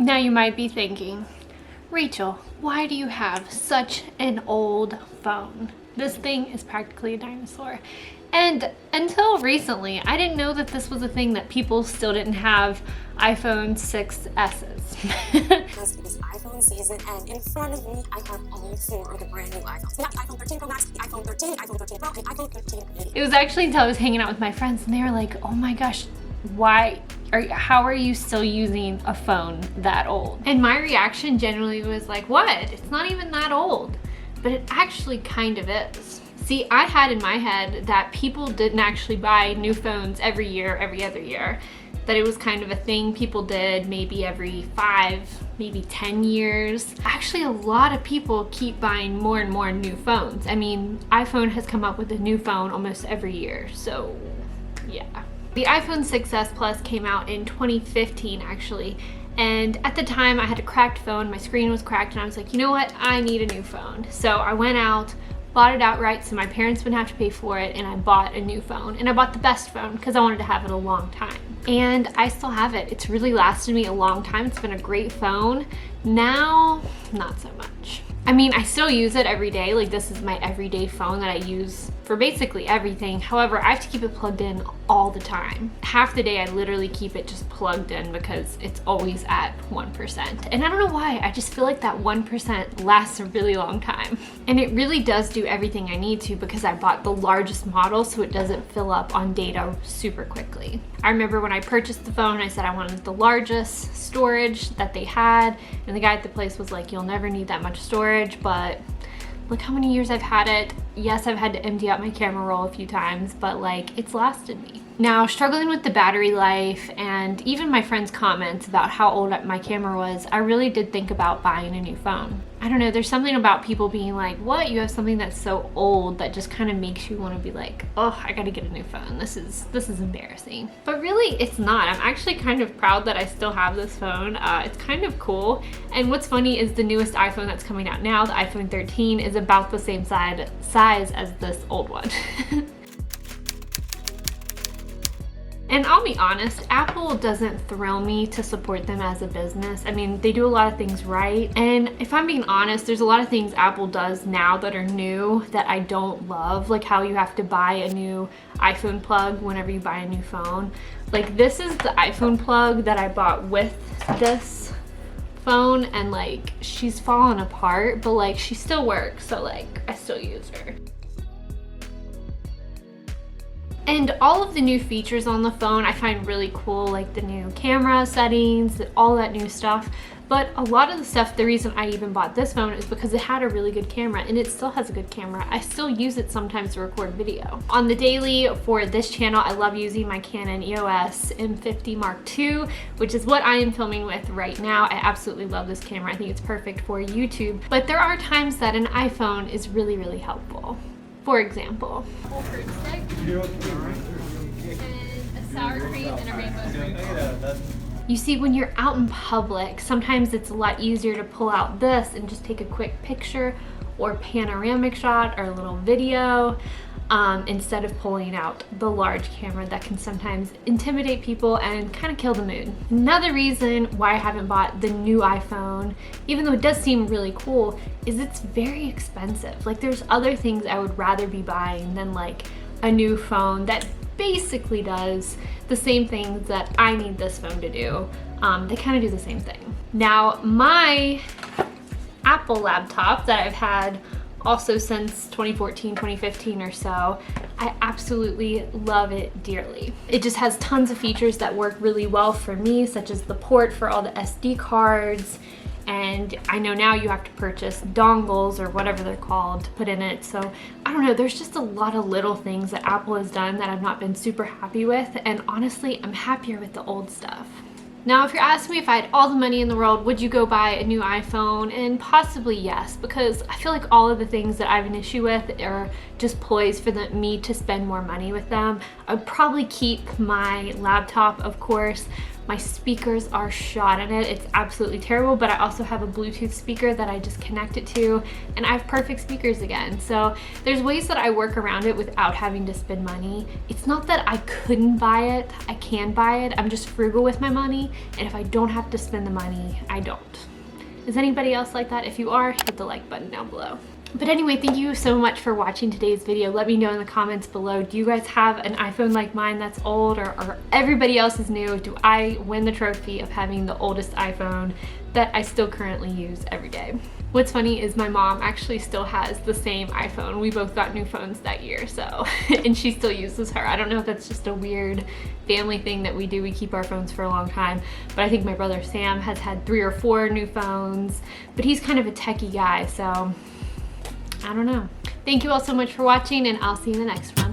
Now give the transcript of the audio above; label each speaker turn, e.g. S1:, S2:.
S1: Now you might be thinking, Rachel, why do you have such an old phone? This thing is practically a dinosaur. And until recently, I didn't know that this was a thing, that people still didn't have iPhone 6S's.
S2: It is iPhone season, and in front of me, I have all 4 of the brand new iPhones. We have the iPhone 13 Pro Max, the iPhone 13, iPhone 13 Pro, and iPhone 13 mini.
S1: It was actually until I was hanging out with my friends and they were like, oh my gosh, how are you still using a phone that old? And my reaction generally was like, what? It's not even that old. But it actually kind of is. See, I had in my head that people didn't actually buy new phones every year, every other year. That it was kind of a thing people did maybe every 5, maybe 10 years. Actually, a lot of people keep buying more and more new phones. I mean, iPhone has come up with a new phone almost every year, so yeah. The iPhone 6S Plus came out in 2015 actually, and at the time I had a cracked phone, my screen was cracked, and I was like, you know what, I need a new phone. So I went out, bought it outright so my parents wouldn't have to pay for it, and I bought a new phone. And I bought the best phone because I wanted to have it a long time. And I still have it. It's really lasted me a long time. It's been a great phone. Now, not so much. I mean, I still use it every day. Like, this is my everyday phone that I use for basically everything. However, I have to keep it plugged in all the time. Half the day I literally keep it just plugged in because it's always at 1%. And I don't know why, I just feel like that 1% lasts a really long time. And it really does do everything I need to because I bought the largest model so it doesn't fill up on data super quickly. I remember when I purchased the phone, I said I wanted the largest storage that they had, and the guy at the place was like, you'll never need that much storage, but look how many years I've had it. Yes, I've had to empty out my camera roll a few times, but like, it's lasted me. Now, struggling with the battery life and even my friends' comments about how old my camera was, I really did think about buying a new phone. I don't know, there's something about people being like, what? You have something that's so old, that just kind of makes you want to be like, oh, I gotta get a new phone. This is embarrassing. But really, it's not. I'm actually kind of proud that I still have this phone. It's kind of cool. And what's funny is the newest iPhone that's coming out now, the iPhone 13, is about the same size as this old one. And I'll be honest, Apple doesn't thrill me to support them as a business. I mean, they do a lot of things right. And if I'm being honest, there's a lot of things Apple does now that are new that I don't love, like how you have to buy a new iPhone plug whenever you buy a new phone. Like, this is the iPhone plug that I bought with this phone, and like, she's fallen apart, but like, she still works, so like, I still use her. And all of the new features on the phone I find really cool, like the new camera settings, all that new stuff. But a lot of the stuff, the reason I even bought this phone is because it had a really good camera, and it still has a good camera. I still use it sometimes to record video. On the daily for this channel, I love using my Canon EOS M50 Mark II, which is what I am filming with right now. I absolutely love this camera. I think it's perfect for YouTube. But there are times that an iPhone is really, really helpful. For example, whole fruit stick, and a sour cream and a rainbow sprinkle. You see, when you're out in public, sometimes it's a lot easier to pull out this and just take a quick picture or panoramic shot or a little video instead of pulling out the large camera that can sometimes intimidate people and kind of kill the mood. Another reason why I haven't bought the new iPhone, even though it does seem really cool, is it's very expensive. Like, there's other things I would rather be buying than like a new phone that basically does the same things that I need this phone to do. They kind of do the same thing. Now, my Apple laptop that I've had also since 2014, 2015 or so, I absolutely love it dearly. It just has tons of features that work really well for me, such as the port for all the SD cards, and I know now you have to purchase dongles or whatever they're called to put in it. So I don't know, there's just a lot of little things that Apple has done that I've not been super happy with, and honestly, I'm happier with the old stuff. Now, if you're asking me if I had all the money in the world, would you go buy a new iPhone? And possibly yes, because I feel like all of the things that I have an issue with are just ploys for me to spend more money with them. I would probably keep my laptop, of course, My speakers are shot in it. It's absolutely terrible, but I also have a Bluetooth speaker that I just connect it to, and I have perfect speakers again. So there's ways that I work around it without having to spend money. It's not that I couldn't buy it. I can buy it. I'm just frugal with my money, and if I don't have to spend the money, I don't. Is anybody else like that? If you are, hit the like button down below. But anyway, thank you so much for watching today's video. Let me know in the comments below, do you guys have an iPhone like mine that's old, or everybody else is new? Do I win the trophy of having the oldest iPhone that I still currently use every day? What's funny is my mom actually still has the same iPhone. We both got new phones that year, so, and she still uses her. I don't know if that's just a weird family thing that we do. We keep our phones for a long time, but I think my brother Sam has had 3 or 4 new phones, but he's kind of a techie guy, so I don't know. Thank you all so much for watching, and I'll see you in the next one.